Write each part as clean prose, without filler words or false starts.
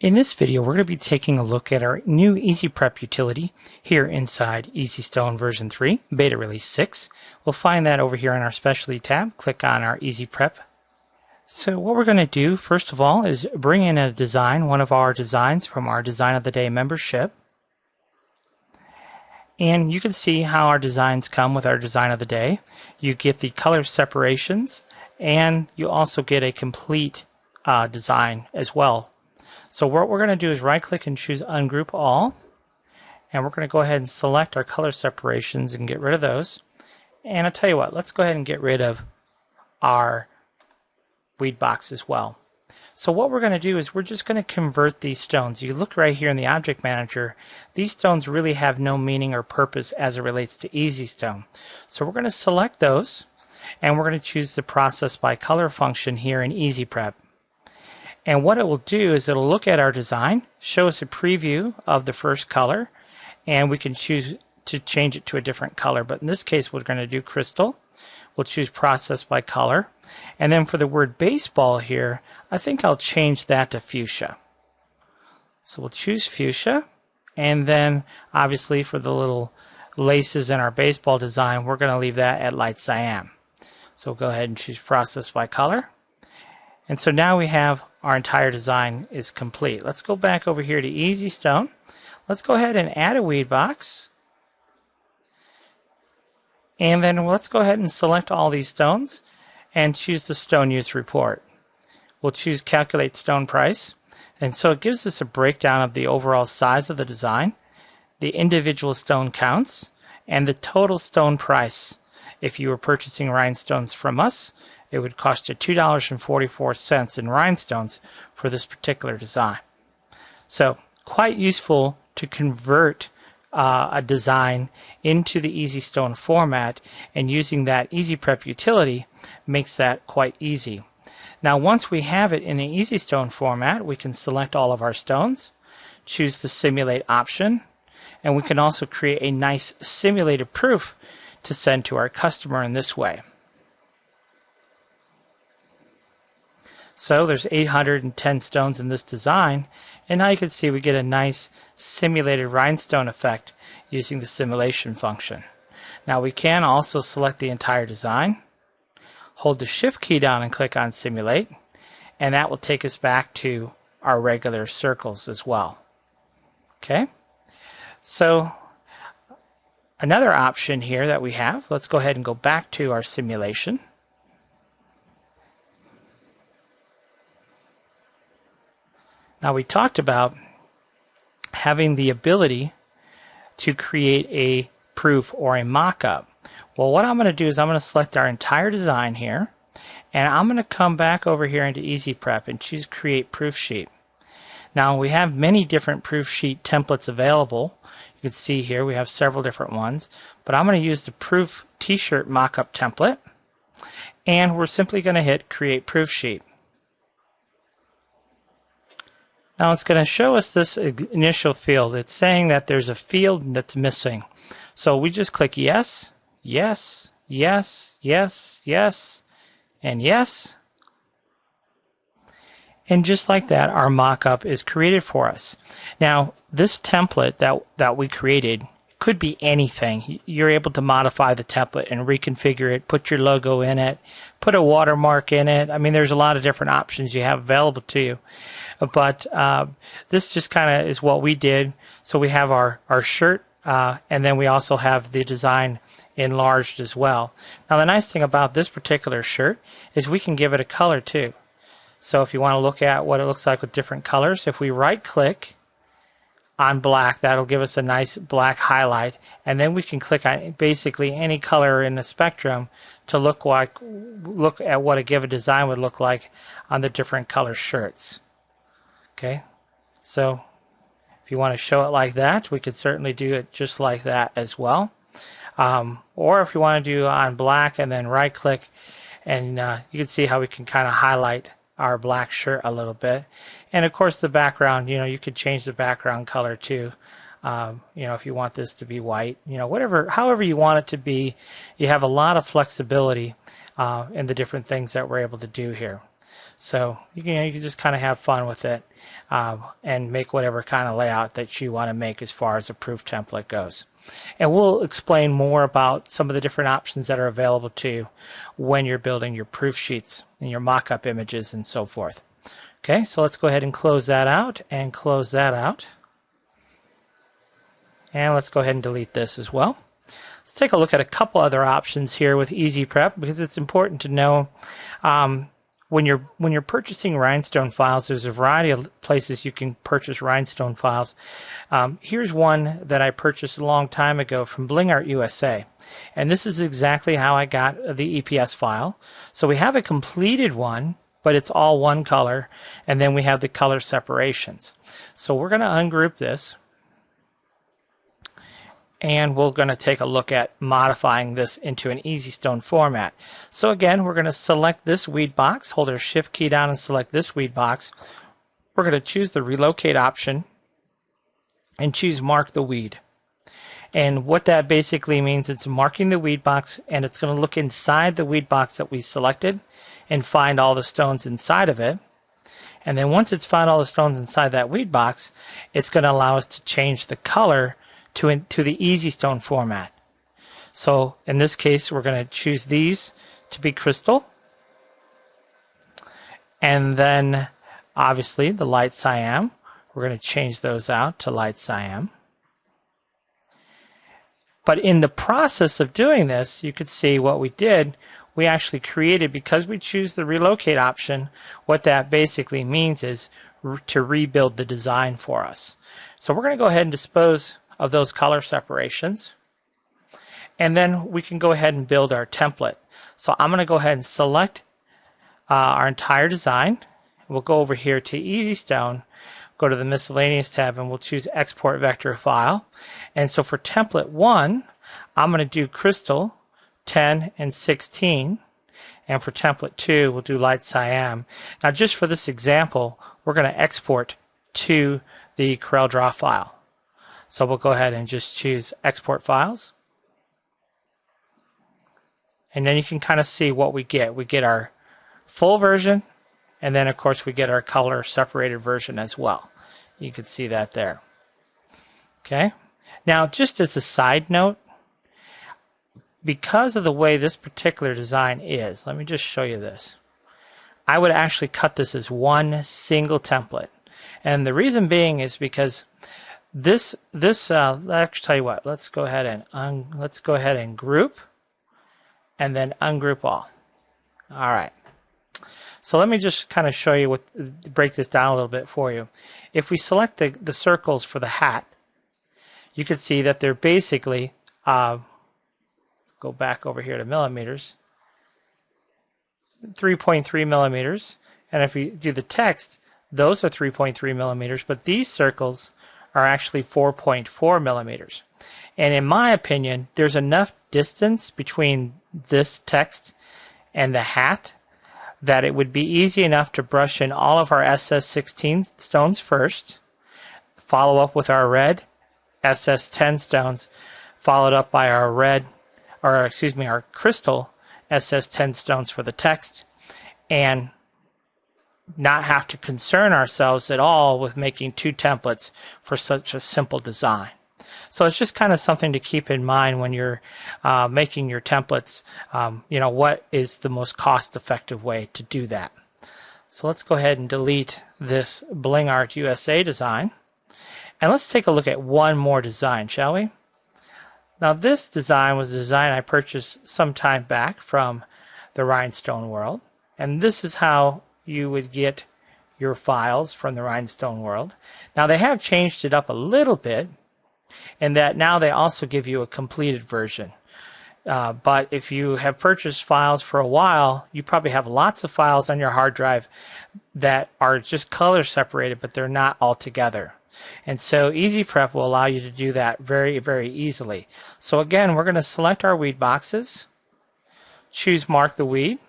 In this video, we're going to be taking a look at our new Easy Prep utility here inside EasyStone version 3, beta release 6. We'll find that over here in our specialty tab. Click on our Easy Prep. So what we're going to do, first of all, is bring in a design, one of our designs from our Design of the Day membership. And you can see how our designs come with our Design of the Day. You get the color separations, and you also get a complete design as well. So what we're going to do is right-click and choose Ungroup All. And we're going to go ahead and select our color separations and get rid of those. And I'll tell you what, let's go ahead and get rid of our weed box as well. So what we're going to do is we're just going to convert these stones. You look right here in the Object Manager. These stones really have no meaning or purpose as it relates to EasyStone. So we're going to select those, and we're going to choose the Process by Color function here in Easy Prep. And what it will do is it'll look at our design, show us a preview of the first color, and we can choose to change it to a different color. But in this case, we're going to do crystal. We'll choose Process by Color. And then for the word baseball here, I think I'll change that to fuchsia. So we'll choose fuchsia. And then obviously for the little laces in our baseball design, we're going to leave that at light cyan. So we'll go ahead and choose Process by Color. And so now we have our entire design is complete. Let's go back over here to EasyStone. Let's go ahead and add a weed box. And then let's go ahead and select all these stones and choose the Stone Use Report. We'll choose Calculate Stone Price. And so it gives us a breakdown of the overall size of the design, the individual stone counts, and the total stone price. If you were purchasing rhinestones from us, it would cost you $2.44 in rhinestones for this particular design. So quite useful to convert a design into the EasyStone format, and using that Easy Prep utility makes that quite easy. Now once we have it in the EasyStone format, we can select all of our stones, choose the Simulate option, and we can also create a nice simulated proof to send to our customer in this way. So there's 810 stones in this design, and now you can see we get a nice simulated rhinestone effect using the simulation function. Now we can also select the entire design, hold the Shift key down and click on Simulate, and that will take us back to our regular circles as well. Okay, so another option here that we have, let's go ahead and go back to our simulation. Now we talked about having the ability to create a proof or a mock-up. Well, what I'm going to do is I'm going to select our entire design here, and I'm going to come back over here into Easy Prep and choose Create Proof Sheet. Now we have many different proof sheet templates available. You can see here we have several different ones, but I'm going to use the Proof T-shirt mock-up template, and we're simply going to hit Create Proof Sheet. Now it's going to show us this initial field. It's saying that there's a field that's missing. So we just click yes, yes, yes, yes, yes, and yes. And just like that, our mock-up is created for us. Now this template that we created could be anything. You're able to modify the template and reconfigure it, put your logo in it, put a watermark in it. I mean, there's a lot of different options you have available to you. But this just kind of is what we did. So we have our shirt, and then we also have the design enlarged as well. Now the nice thing about this particular shirt is we can give it a color too. So if you want to look at what it looks like with different colors, if we right-click on black, that'll give us a nice black highlight, and then we can click on basically any color in the spectrum to look at what a given design would look like on the different color shirts. Okay, so if you want to show it like that, we could certainly do it just like that as well. Or if you want to do on black and then right click, and you can see how we can kind of highlight our black shirt a little bit. And of course the background, you could change the background color too. If you want this to be white, however you want it to be. You have a lot of flexibility in the different things that we're able to do here. So you can just kind of have fun with it and make whatever kind of layout that you want to make as far as a proof template goes. And we'll explain more about some of the different options that are available to you when you're building your proof sheets and your mock-up images and so forth. Okay, so let's go ahead and close that out and close that out. And let's go ahead and delete this as well. Let's take a look at a couple other options here with Easy Prep, because it's important to know when you're purchasing rhinestone files, there's a variety of places you can purchase rhinestone files. Here's one that I purchased a long time ago from Bling Art USA, and this is exactly how I got the EPS file. So we have a completed one, but it's all one color, and then we have the color separations. So we're going to ungroup this, and we're going to take a look at modifying this into an EasyStone format. So again, we're going to select this weed box, hold our shift key down and select this weed box. We're going to choose the relocate option and choose mark the weed. And what that basically means, it's marking the weed box, and it's going to look inside the weed box that we selected and find all the stones inside of it. And then once it's found all the stones inside that weed box, it's going to allow us to change the color to the EasyStone format. So in this case, we're going to choose these to be crystal, and then obviously the light cyan, we're going to change those out to light cyan. But in the process of doing this, you could see what we did. We actually created, because we choose the relocate option, what that basically means is to rebuild the design for us. So we're going to go ahead and dispose of those color separations, and then we can go ahead and build our template. So I'm going to go ahead and select our entire design. We'll go over here to EasyStone, go to the miscellaneous tab, and we'll choose export vector file. And so for template 1, I'm going to do crystal 10 and 16, and for template 2 we'll do light cyan. Now just for this example, we're going to export to the CorelDRAW file. So we'll go ahead and just choose export files, and then you can kind of see what we get. We get our full version, and then of course we get our color separated version as well. You can see that there. Okay, now just as a side note, because of the way this particular design is, let me just show you this. I would actually cut this as one single template, and the reason being is because Let's tell you what. Let's go ahead and group, and then ungroup all. All right. So let me just kind of show you break this down a little bit for you. If we select the circles for the hat, you can see that they're basically go back over here to millimeters, 3.3 millimeters, and if we do the text, those are 3.3 millimeters, but these circles are actually 4.4 millimeters. And in my opinion, there's enough distance between this text and the hat that it would be easy enough to brush in all of our SS16 stones first, follow up with our red SS10 stones, followed up by our our crystal SS10 stones for the text, and not have to concern ourselves at all with making two templates for such a simple design. So it's just kind of something to keep in mind when you're making your templates. What is the most cost-effective way to do that? So let's go ahead and delete this Bling Art USA design, and let's take a look at one more design, shall we? Now this design was a design I purchased some time back from the Rhinestone World, and this is how you would get your files from the Rhinestone World. Now they have changed it up a little bit in that now they also give you a completed version. But if you have purchased files for a while, you probably have lots of files on your hard drive that are just color separated, but they're not all together. And so Easy Prep will allow you to do that very, very easily. So again, we're going to select our weed boxes, choose Mark the Weed.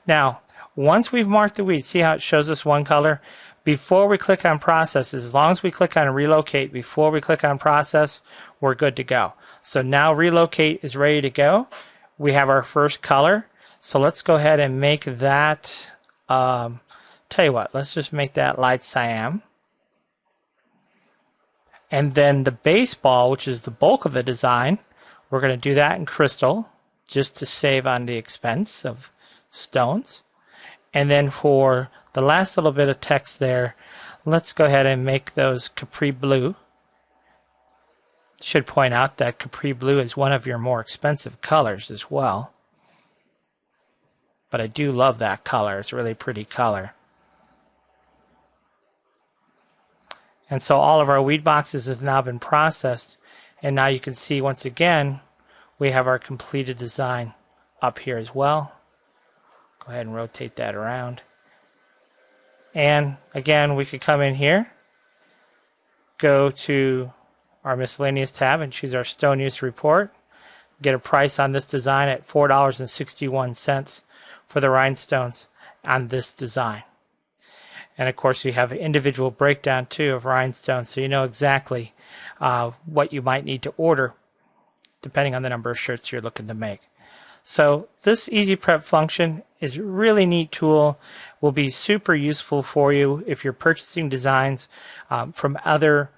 Now, once we've marked the weed, see how it shows us one color? Before we click on Process, as long as we click on Relocate before we click on Process, we're good to go. So now Relocate is ready to go. We have our first color. So let's go ahead and make that, tell you what, let's just make that light cyan. And then the baseball, which is the bulk of the design, we're going to do that in crystal just to save on the expense of stones. And then for the last little bit of text there, let's go ahead and make those Capri Blue. Should point out that Capri Blue is one of your more expensive colors as well. But I do love that color. It's a really pretty color. And so all of our weed boxes have now been processed. And now you can see once again, we have our completed design up here as well. Go ahead and rotate that around. And again, we could come in here, go to our miscellaneous tab and choose our stone use report. Get a price on this design at $4.61 for the rhinestones on this design. And of course, you have an individual breakdown too of rhinestones, so you know exactly what you might need to order depending on the number of shirts you're looking to make. So this Easy Prep function is a really neat tool, will be super useful for you if you're purchasing designs from other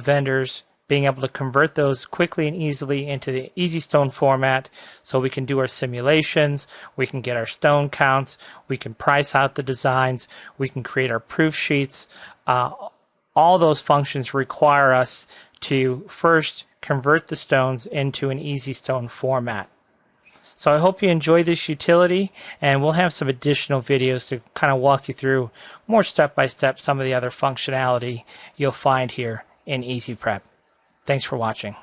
vendors, being able to convert those quickly and easily into the Easy Stone format so we can do our simulations, we can get our stone counts, we can price out the designs, we can create our proof sheets. All those functions require us to first convert the stones into an Easy Stone format. So I hope you enjoy this utility, and we'll have some additional videos to kind of walk you through more step-by-step some of the other functionality you'll find here in Easy Prep. Thanks for watching.